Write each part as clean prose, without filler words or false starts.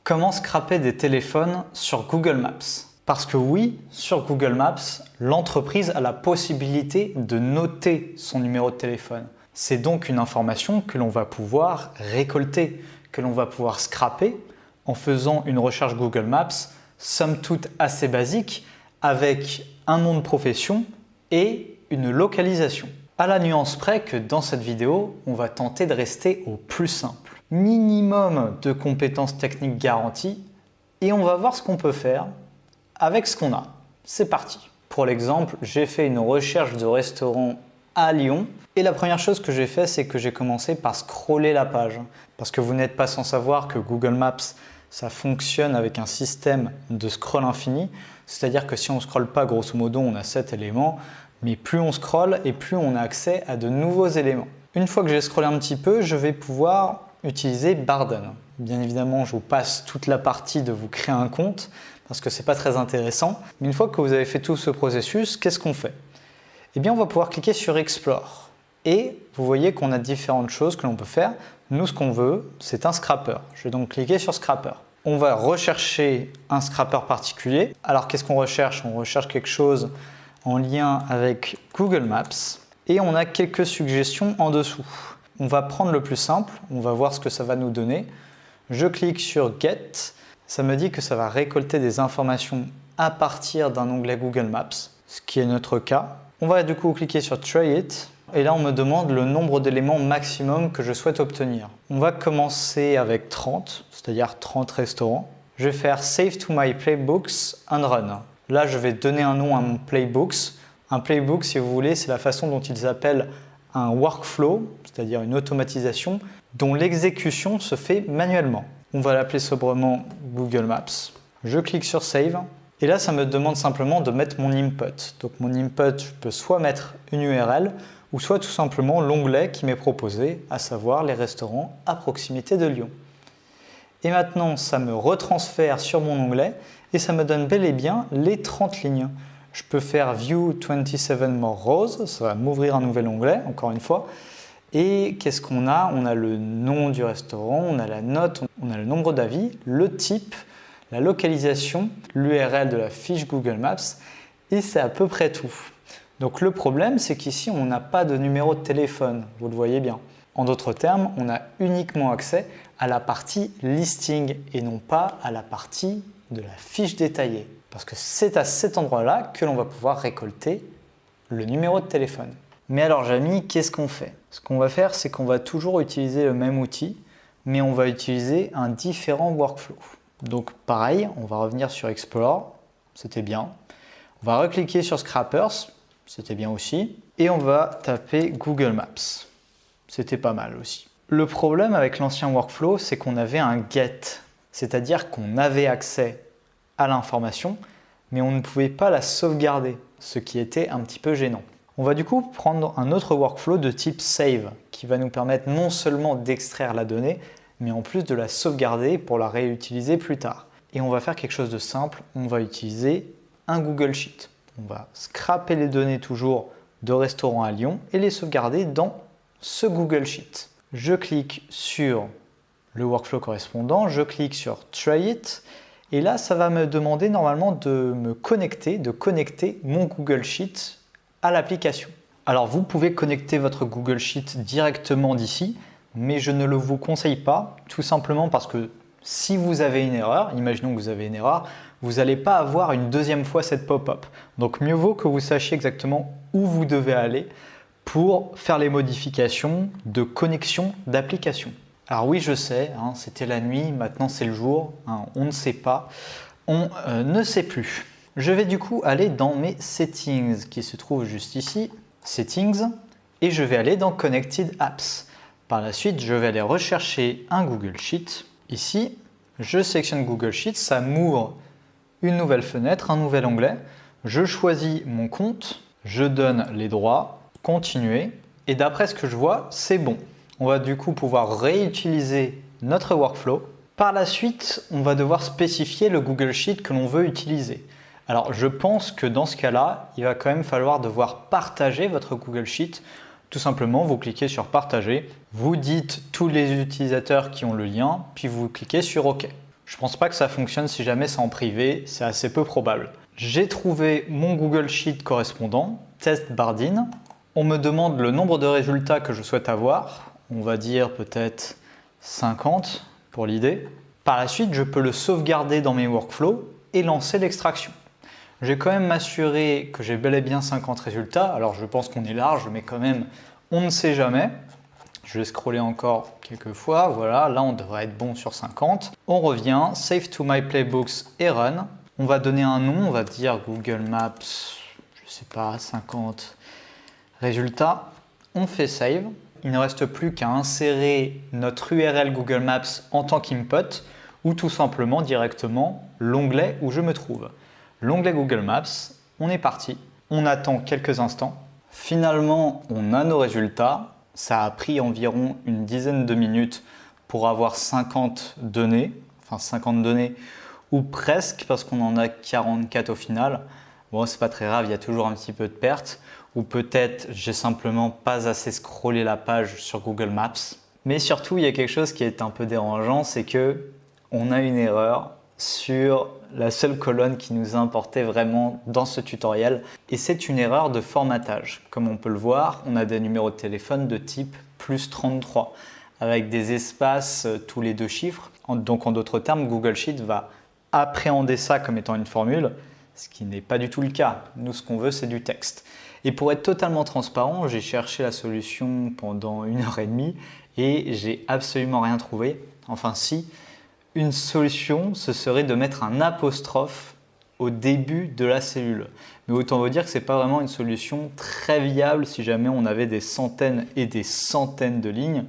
Comment scraper des téléphones sur Google Maps? Parce que oui, sur Google Maps, l'entreprise a la possibilité de noter son numéro de téléphone. C'est donc une information que l'on va pouvoir récolter, que l'on va pouvoir scraper en faisant une recherche Google Maps, somme toute assez basique, avec un nom de profession et une localisation. À la nuance près que dans cette vidéo, on va tenter de rester au plus simple. Minimum de compétences techniques garanties et on va voir ce qu'on peut faire avec ce qu'on a. C'est parti. Pour l'exemple, j'ai fait une recherche de restaurant à Lyon et la première chose que j'ai fait, c'est que j'ai commencé par scroller la page parce que vous n'êtes pas sans savoir que Google Maps, ça fonctionne avec un système de scroll infini, c'est-à-dire que si on ne scrolle pas, grosso modo, on a 7 éléments, mais plus on scrolle et plus on a accès à de nouveaux éléments. Une fois que j'ai scrollé un petit peu, je vais pouvoir utiliser Barden. Bien évidemment, je vous passe toute la partie de vous créer un compte parce que c'est pas très intéressant. Mais une fois que vous avez fait tout ce processus, qu'est-ce qu'on fait? Eh bien, on va pouvoir cliquer sur Explore. Et vous voyez qu'on a différentes choses que l'on peut faire. Nous, ce qu'on veut, c'est un scrapper. Je vais donc cliquer sur Scrapper. On va rechercher un scrapper particulier. Alors, qu'est-ce qu'on recherche? On recherche quelque chose en lien avec Google Maps. Et on a quelques suggestions en dessous. On va prendre le plus simple, on va voir ce que ça va nous donner. Je clique sur Get, ça me dit que ça va récolter des informations à partir d'un onglet Google Maps, ce qui est notre cas. On va du coup cliquer sur Try It, et là on me demande le nombre d'éléments maximum que je souhaite obtenir. On va commencer avec 30, c'est-à-dire 30 restaurants. Je vais faire Save to my playbooks and run. Là je vais donner un nom à mon playbooks. Un playbook, si vous voulez, c'est la façon dont ils appellent un workflow, c'est-à-dire une automatisation dont l'exécution se fait manuellement. On va l'appeler sobrement Google Maps. Je clique sur Save et là ça me demande simplement de mettre mon input. Donc mon input, je peux soit mettre une URL ou soit tout simplement l'onglet qui m'est proposé, à savoir les restaurants à proximité de Lyon. Et maintenant ça me retransfère sur mon onglet et ça me donne bel et bien les 30 lignes. Je peux faire View 27 more rows, ça va m'ouvrir un nouvel onglet, encore une fois. Et qu'est-ce qu'on a? On a le nom du restaurant, on a la note, on a le nombre d'avis, le type, la localisation, l'URL de la fiche Google Maps, et c'est à peu près tout. Donc le problème, c'est qu'ici, on n'a pas de numéro de téléphone, vous le voyez bien. En d'autres termes, on a uniquement accès à la partie listing et non pas à la partie de la fiche détaillée. Parce que c'est à cet endroit-là que l'on va pouvoir récolter le numéro de téléphone. Mais alors Jamy, qu'est-ce qu'on fait? Ce qu'on va faire, c'est qu'on va toujours utiliser le même outil, mais on va utiliser un différent workflow. Donc pareil, on va revenir sur Explore, c'était bien. On va recliquer sur Scrappers, c'était bien aussi. Et on va taper Google Maps, c'était pas mal aussi. Le problème avec l'ancien workflow, c'est qu'on avait un get, c'est-à-dire qu'on avait accès à l'information, mais on ne pouvait pas la sauvegarder, ce qui était un petit peu gênant. On va du coup prendre un autre workflow de type Save, qui va nous permettre non seulement d'extraire la donnée, mais en plus de la sauvegarder pour la réutiliser plus tard. Et on va faire quelque chose de simple, on va utiliser un Google Sheet. On va scraper les données toujours de restaurant à Lyon et les sauvegarder dans ce Google Sheet. Je clique sur le workflow correspondant, je clique sur Try It, et là, ça va me demander normalement de connecter mon Google Sheet à l'application. Alors, vous pouvez connecter votre Google Sheet directement d'ici, mais je ne le vous conseille pas, tout simplement parce que si vous avez une erreur, imaginons que vous avez une erreur, vous n'allez pas avoir une deuxième fois cette pop-up. Donc, mieux vaut que vous sachiez exactement où vous devez aller pour faire les modifications de connexion d'application. Alors oui, je sais, c'était la nuit, maintenant c'est le jour, on ne sait pas, on ne sait plus. Je vais du coup aller dans mes settings qui se trouvent juste ici, settings, et je vais aller dans Connected Apps. Par la suite, je vais aller rechercher un Google Sheet. Ici, je sélectionne Google Sheet, ça m'ouvre une nouvelle fenêtre, un nouvel onglet. Je choisis mon compte, je donne les droits, continuer, et d'après ce que je vois, c'est bon. On va du coup pouvoir réutiliser notre workflow. Par la suite, on va devoir spécifier le Google Sheet que l'on veut utiliser. Alors, je pense que dans ce cas-là, il va quand même falloir devoir partager votre Google Sheet. Tout simplement, vous cliquez sur Partager, vous dites tous les utilisateurs qui ont le lien, puis vous cliquez sur OK. Je pense pas que ça fonctionne si jamais c'est en privé, c'est assez peu probable. J'ai trouvé mon Google Sheet correspondant, test Bardeen. On me demande le nombre de résultats que je souhaite avoir. On va dire peut-être 50 pour l'idée. Par la suite, je peux le sauvegarder dans mes workflows et lancer l'extraction. Je vais quand même m'assurer que j'ai bel et bien 50 résultats. Alors je pense qu'on est large, mais quand même, on ne sait jamais. Je vais scroller encore quelques fois. Voilà, là on devrait être bon sur 50. On revient, Save to my playbooks et Run. On va donner un nom, on va dire Google Maps, je sais pas, 50 résultats. On fait Save. Il ne reste plus qu'à insérer notre URL Google Maps en tant qu'input ou tout simplement directement l'onglet où je me trouve. L'onglet Google Maps, on est parti. On attend quelques instants. Finalement, on a nos résultats. Ça a pris environ une dizaine de minutes pour avoir 50 données, enfin 50 données ou presque parce qu'on en a 44 au final. Bon, c'est pas très grave, il y a toujours un petit peu de perte. Ou peut-être j'ai simplement pas assez scrollé la page sur Google Maps. Mais surtout, il y a quelque chose qui est un peu dérangeant, c'est que on a une erreur sur la seule colonne qui nous importait vraiment dans ce tutoriel. Et c'est une erreur de formatage. Comme on peut le voir, on a des numéros de téléphone de type +33 avec des espaces tous les 2 chiffres. Donc en d'autres termes, Google Sheet va appréhender ça comme étant une formule, ce qui n'est pas du tout le cas. Nous, ce qu'on veut, c'est du texte. Et pour être totalement transparent, j'ai cherché la solution pendant 1h30 et j'ai absolument rien trouvé. Enfin si, une solution, ce serait de mettre un apostrophe au début de la cellule. Mais autant vous dire que ce n'est pas vraiment une solution très viable si jamais on avait des centaines et des centaines de lignes.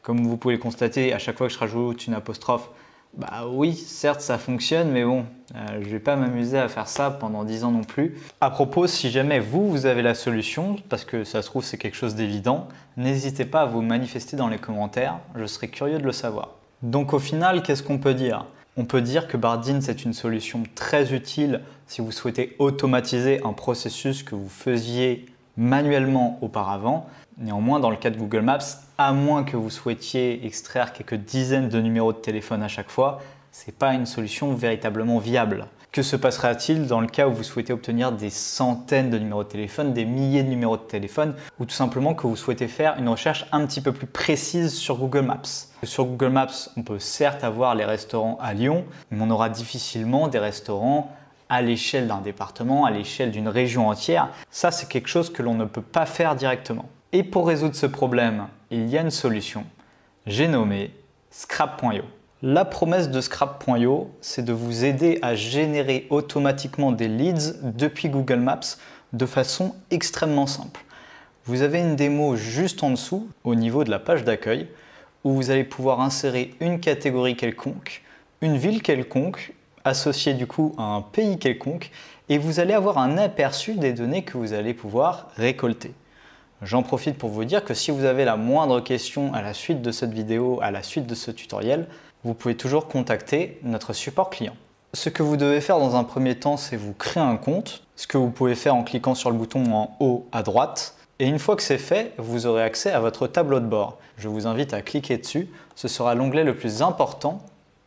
Comme vous pouvez le constater, à chaque fois que je rajoute une apostrophe, bah oui, certes ça fonctionne, mais bon, je ne vais pas m'amuser à faire ça pendant 10 ans non plus. À propos, si jamais vous avez la solution, parce que ça se trouve c'est quelque chose d'évident, n'hésitez pas à vous manifester dans les commentaires, je serais curieux de le savoir. Donc au final, qu'est-ce qu'on peut dire ? On peut dire que Bardeen c'est une solution très utile si vous souhaitez automatiser un processus que vous faisiez manuellement auparavant. Néanmoins, dans le cas de Google Maps, à moins que vous souhaitiez extraire quelques dizaines de numéros de téléphone à chaque fois, ce n'est pas une solution véritablement viable. Que se passera-t-il dans le cas où vous souhaitez obtenir des centaines de numéros de téléphone, des milliers de numéros de téléphone, ou tout simplement que vous souhaitez faire une recherche un petit peu plus précise sur Google Maps? Sur Google Maps, on peut certes avoir les restaurants à Lyon, mais on aura difficilement des restaurants à l'échelle d'un département, à l'échelle d'une région entière. Ça, c'est quelque chose que l'on ne peut pas faire directement. Et pour résoudre ce problème, il y a une solution. J'ai nommé Scrap.io. La promesse de Scrap.io, c'est de vous aider à générer automatiquement des leads depuis Google Maps de façon extrêmement simple. Vous avez une démo juste en dessous, au niveau de la page d'accueil, où vous allez pouvoir insérer une catégorie quelconque, une ville quelconque, associée du coup à un pays quelconque, et vous allez avoir un aperçu des données que vous allez pouvoir récolter. J'en profite pour vous dire que si vous avez la moindre question à la suite de cette vidéo, à la suite de ce tutoriel, vous pouvez toujours contacter notre support client. Ce que vous devez faire dans un premier temps, c'est vous créer un compte, ce que vous pouvez faire en cliquant sur le bouton en haut à droite. Et une fois que c'est fait, vous aurez accès à votre tableau de bord. Je vous invite à cliquer dessus, ce sera l'onglet le plus important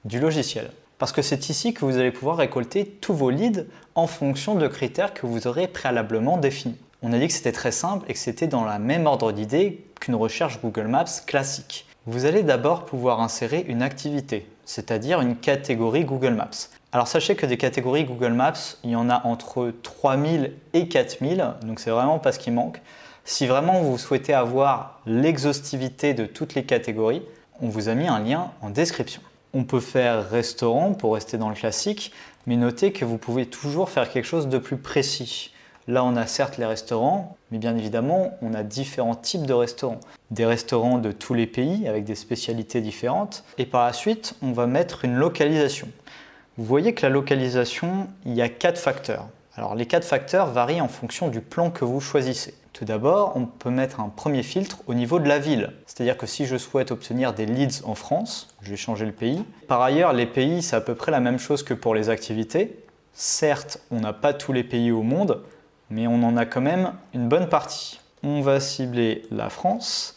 du logiciel. Parce que c'est ici que vous allez pouvoir récolter tous vos leads en fonction de critères que vous aurez préalablement définis. On a dit que c'était très simple et que c'était dans la même ordre d'idée qu'une recherche Google Maps classique. Vous allez d'abord pouvoir insérer une activité, c'est-à-dire une catégorie Google Maps. Alors sachez que des catégories Google Maps, il y en a entre 3000 et 4000, donc c'est vraiment pas ce qui manque. Si vraiment vous souhaitez avoir l'exhaustivité de toutes les catégories, on vous a mis un lien en description. On peut faire restaurant pour rester dans le classique, mais notez que vous pouvez toujours faire quelque chose de plus précis. Là, on a certes les restaurants, mais bien évidemment, on a différents types de restaurants. Des restaurants de tous les pays avec des spécialités différentes. Et par la suite, on va mettre une localisation. Vous voyez que la localisation, il y a 4 facteurs. Alors, les 4 facteurs varient en fonction du plan que vous choisissez. Tout d'abord, on peut mettre un premier filtre au niveau de la ville. C'est-à-dire que si je souhaite obtenir des leads en France, je vais changer le pays. Par ailleurs, les pays, c'est à peu près la même chose que pour les activités. Certes, on n'a pas tous les pays au monde, mais on en a quand même une bonne partie. On va cibler la France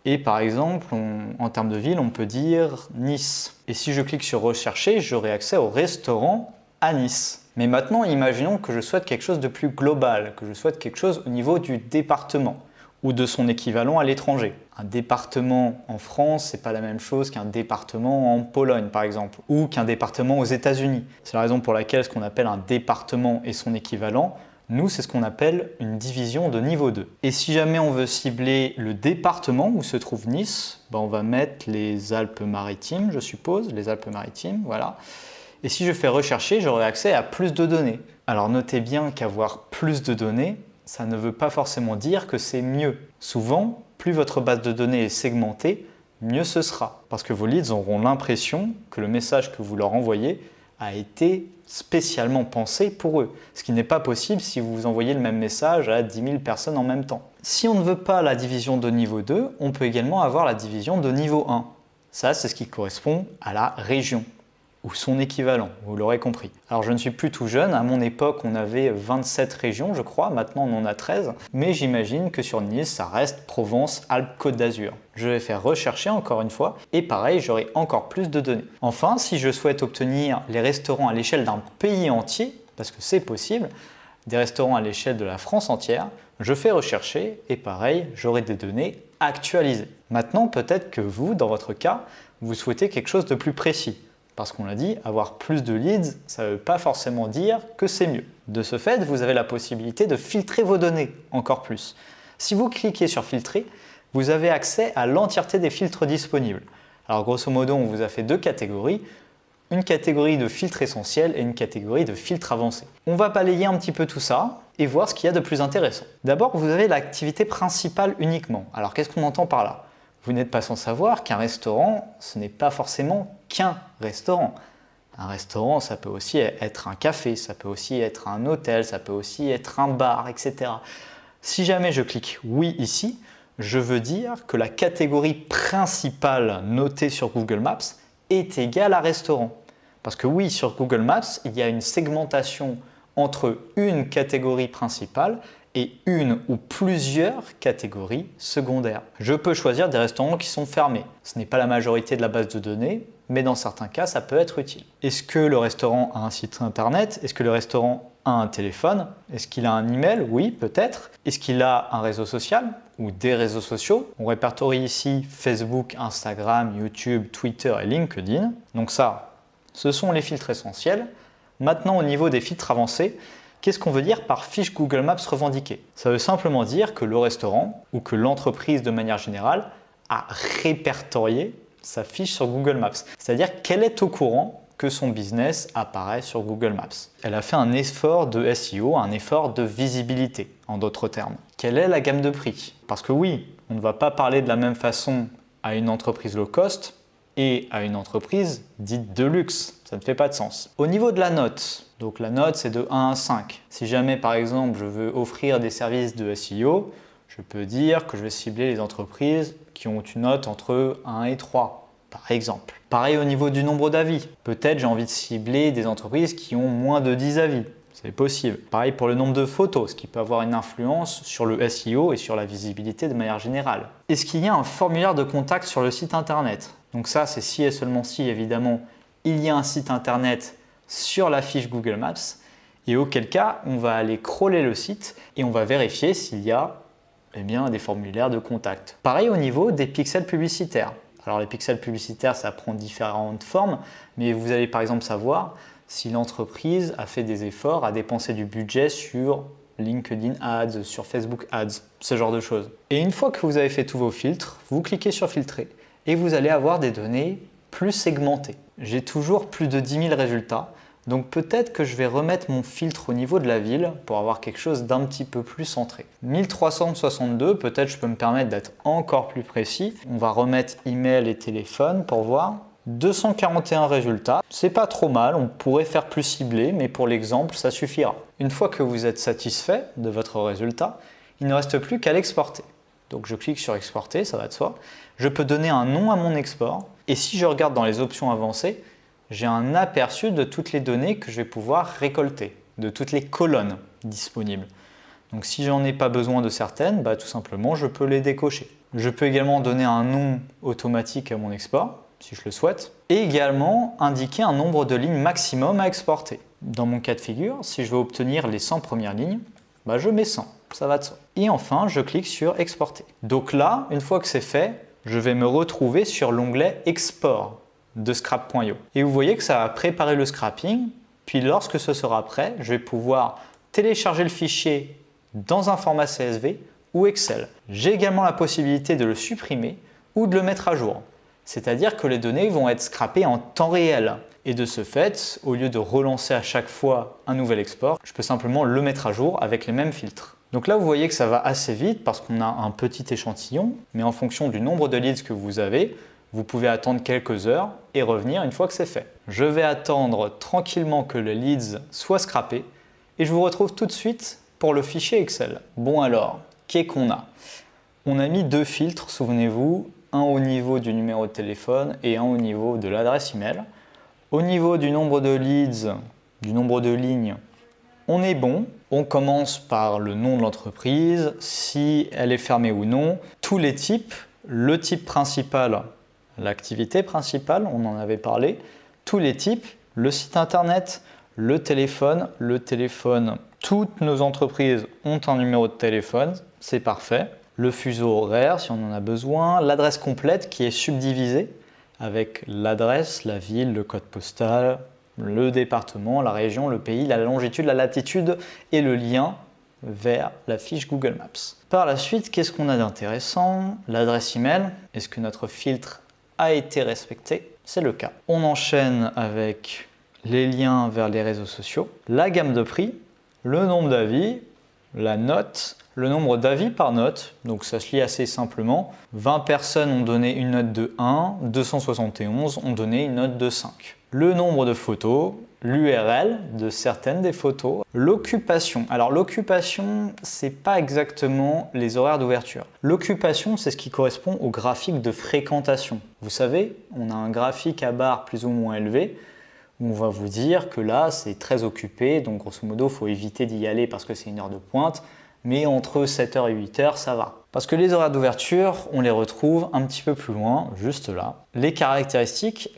Et par exemple, en termes de ville, on peut dire Nice. Et si je clique sur rechercher, j'aurai accès au restaurant à Nice. Mais maintenant, imaginons que je souhaite quelque chose de plus global, que je souhaite quelque chose au niveau du département ou de son équivalent à l'étranger. Un département en France, c'est pas la même chose qu'un département en Pologne, par exemple, ou qu'un département aux États-Unis. C'est la raison pour laquelle ce qu'on appelle un département et son équivalent, nous, c'est ce qu'on appelle une division de niveau 2. Et si jamais on veut cibler le département où se trouve Nice, on va mettre les Alpes-Maritimes, je suppose, les Alpes-Maritimes, voilà. Et si je fais rechercher, j'aurai accès à plus de données. Alors notez bien qu'avoir plus de données, ça ne veut pas forcément dire que c'est mieux. Souvent, plus votre base de données est segmentée, mieux ce sera. Parce que vos leads auront l'impression que le message que vous leur envoyez a été spécialement pensé pour eux. Ce qui n'est pas possible si vous envoyez le même message à 10 000 personnes en même temps. Si on ne veut pas la division de niveau 2, on peut également avoir la division de niveau 1. Ça, c'est ce qui correspond à la région ou son équivalent, vous l'aurez compris. Alors je ne suis plus tout jeune, à mon époque on avait 27 régions je crois, maintenant on en a 13, mais j'imagine que sur Nice ça reste Provence-Alpes-Côte d'Azur. Je vais faire rechercher encore une fois, et pareil j'aurai encore plus de données. Enfin, si je souhaite obtenir les restaurants à l'échelle d'un pays entier, parce que c'est possible, des restaurants à l'échelle de la France entière, je fais rechercher, et pareil, j'aurai des données actualisées. Maintenant, peut-être que vous, dans votre cas, vous souhaitez quelque chose de plus précis. Parce qu'on l'a dit, avoir plus de leads, ça ne veut pas forcément dire que c'est mieux. De ce fait, vous avez la possibilité de filtrer vos données encore plus. Si vous cliquez sur filtrer, vous avez accès à l'entièreté des filtres disponibles. Alors grosso modo, on vous a fait deux catégories. Une catégorie de filtres essentiels et une catégorie de filtres avancés. On va balayer un petit peu tout ça et voir ce qu'il y a de plus intéressant. D'abord, vous avez l'activité principale uniquement. Alors qu'est-ce qu'on entend par là ? Vous n'êtes pas sans savoir qu'un restaurant, ce n'est pas forcément qu'un restaurant. Un restaurant, ça peut aussi être un café, ça peut aussi être un hôtel, ça peut aussi être un bar, etc. Si jamais je clique oui ici, je veux dire que la catégorie principale notée sur Google Maps est égale à restaurant. Parce que oui, sur Google Maps, il y a une segmentation entre une catégorie principale et une ou plusieurs catégories secondaires. Je peux choisir des restaurants qui sont fermés. Ce n'est pas la majorité de la base de données, mais dans certains cas, ça peut être utile. Est-ce que le restaurant a un site internet ? Est-ce que le restaurant a un téléphone ? Est-ce qu'il a un email ? Oui, peut-être. Est-ce qu'il a un réseau social ou des réseaux sociaux ? On répertorie ici Facebook, Instagram, YouTube, Twitter et LinkedIn. Donc ça, ce sont les filtres essentiels. Maintenant, au niveau des filtres avancés, qu'est-ce qu'on veut dire par fiche Google Maps revendiquée ? Ça veut simplement dire que le restaurant ou que l'entreprise de manière générale a répertorié sa fiche sur Google Maps. C'est-à-dire qu'elle est au courant que son business apparaît sur Google Maps. Elle a fait un effort de SEO, un effort de visibilité, en d'autres termes. Quelle est la gamme de prix ? Parce que oui, on ne va pas parler de la même façon à une entreprise low cost et à une entreprise dite de luxe. Ça ne fait pas de sens. Au niveau de la note, donc la note c'est de 1 à 5. Si jamais par exemple je veux offrir des services de SEO, je peux dire que je vais cibler les entreprises qui ont une note entre 1 et 3, par exemple. Pareil au niveau du nombre d'avis. Peut-être j'ai envie de cibler des entreprises qui ont moins de 10 avis. C'est possible. Pareil pour le nombre de photos, ce qui peut avoir une influence sur le SEO et sur la visibilité de manière générale. Est-ce qu'il y a un formulaire de contact sur le site internet ? Donc ça, c'est si et seulement si, évidemment, il y a un site internet sur la fiche Google Maps. Et auquel cas, on va aller crawler le site et on va vérifier s'il y a des formulaires de contact. Pareil au niveau des pixels publicitaires. Alors les pixels publicitaires, ça prend différentes formes, mais vous allez par exemple savoir si l'entreprise a fait des efforts à dépenser du budget sur LinkedIn Ads, sur Facebook Ads, ce genre de choses. Et une fois que vous avez fait tous vos filtres, vous cliquez sur filtrer et vous allez avoir des données plus segmentées. J'ai toujours plus de 10 000 résultats, donc peut-être que je vais remettre mon filtre au niveau de la ville pour avoir quelque chose d'un petit peu plus centré. 1362, peut-être je peux me permettre d'être encore plus précis. On va remettre email et téléphone pour voir. 241 résultats, c'est pas trop mal, on pourrait faire plus ciblé, mais pour l'exemple, ça suffira. Une fois que vous êtes satisfait de votre résultat, il ne reste plus qu'à l'exporter. Donc je clique sur exporter, ça va de soi. Je peux donner un nom à mon export, et si je regarde dans les options avancées, j'ai un aperçu de toutes les données que je vais pouvoir récolter, de toutes les colonnes disponibles. Donc si j'en ai pas besoin de certaines, tout simplement je peux les décocher. Je peux également donner un nom automatique à mon export, si je le souhaite, et également indiquer un nombre de lignes maximum à exporter. Dans mon cas de figure, si je veux obtenir les 100 premières lignes, je mets 100, ça va de soi. Et enfin, je clique sur exporter. Donc là, une fois que c'est fait, je vais me retrouver sur l'onglet export de scrap.io. Et vous voyez que ça a préparé le scrapping, puis lorsque ce sera prêt, je vais pouvoir télécharger le fichier dans un format CSV ou Excel. J'ai également la possibilité de le supprimer ou de le mettre à jour. C'est-à-dire que les données vont être scrappées en temps réel. Et de ce fait, au lieu de relancer à chaque fois un nouvel export, je peux simplement le mettre à jour avec les mêmes filtres. Donc là, vous voyez que ça va assez vite parce qu'on a un petit échantillon, mais en fonction du nombre de leads que vous avez, vous pouvez attendre quelques heures et revenir une fois que c'est fait. Je vais attendre tranquillement que le leads soit scrappé et je vous retrouve tout de suite pour le fichier Excel. Bon alors, qu'est-ce qu'on a? On a mis deux filtres, souvenez-vous, un au niveau du numéro de téléphone et un au niveau de l'adresse email. Au niveau du nombre de leads, du nombre de lignes, on est bon. On commence par le nom de l'entreprise, si elle est fermée ou non, tous les types, le type principal, l'activité principale, on en avait parlé, tous les types, le site internet, le téléphone. Toutes nos entreprises ont un numéro de téléphone, c'est parfait. Le fuseau horaire si on en a besoin, l'adresse complète qui est subdivisée avec l'adresse, la ville, le code postal, le département, la région, le pays, la longitude, la latitude et le lien vers la fiche Google Maps. Par la suite, qu'est-ce qu'on a d'intéressant? L'adresse email. Est-ce que notre filtre a été respecté? C'est le cas. On enchaîne avec les liens vers les réseaux sociaux, la gamme de prix, le nombre d'avis, la note, le nombre d'avis par note, donc ça se lit assez simplement. 20 personnes ont donné une note de 1, 271 ont donné une note de 5. Le nombre de photos, l'URL de certaines des photos, l'occupation. Alors l'occupation, c'est pas exactement les horaires d'ouverture. L'occupation, c'est ce qui correspond au graphique de fréquentation. Vous savez, on a un graphique à barre plus ou moins élevé, où on va vous dire que là, c'est très occupé, donc grosso modo, il faut éviter d'y aller parce que c'est une heure de pointe, mais entre 7h et 8h, ça va. Parce que les horaires d'ouverture, on les retrouve un petit peu plus loin, juste là. Les caractéristiques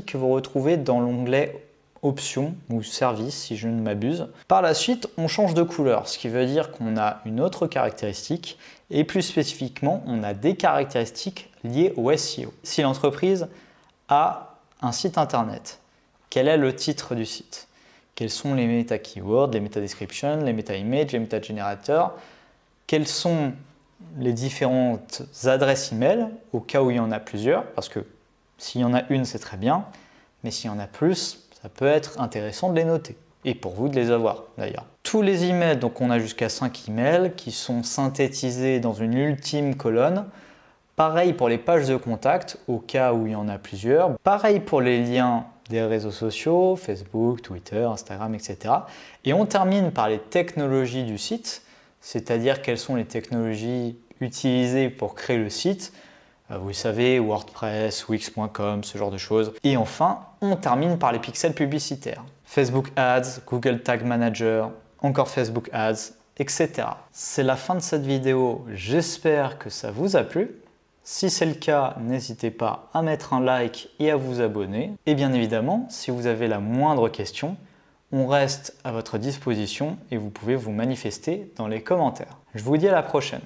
que vous retrouvez dans l'onglet Options ou Services, si je ne m'abuse. Par la suite, on change de couleur, ce qui veut dire qu'on a une autre caractéristique, et plus spécifiquement, on a des caractéristiques liées au SEO. Si l'entreprise a un site internet, quel est le titre du site? Quels sont les méta-keywords, les méta-descriptions, les méta-images, les méta-générateurs? Quelles sont les différentes adresses email au cas où il y en a plusieurs? Parce que s'il y en a une, c'est très bien, mais s'il y en a plus, ça peut être intéressant de les noter. Et pour vous de les avoir d'ailleurs. Tous les emails, donc on a jusqu'à 5 emails qui sont synthétisés dans une ultime colonne. Pareil pour les pages de contact au cas où il y en a plusieurs. Pareil pour les liens des réseaux sociaux, Facebook, Twitter, Instagram, etc. Et on termine par les technologies du site, c'est-à-dire quelles sont les technologies utilisées pour créer le site. Vous savez, WordPress, Wix.com, ce genre de choses. Et enfin, on termine par les pixels publicitaires. Facebook Ads, Google Tag Manager, encore Facebook Ads, etc. C'est la fin de cette vidéo. J'espère que ça vous a plu. Si c'est le cas, n'hésitez pas à mettre un like et à vous abonner. Et bien évidemment, si vous avez la moindre question, on reste à votre disposition et vous pouvez vous manifester dans les commentaires. Je vous dis à la prochaine.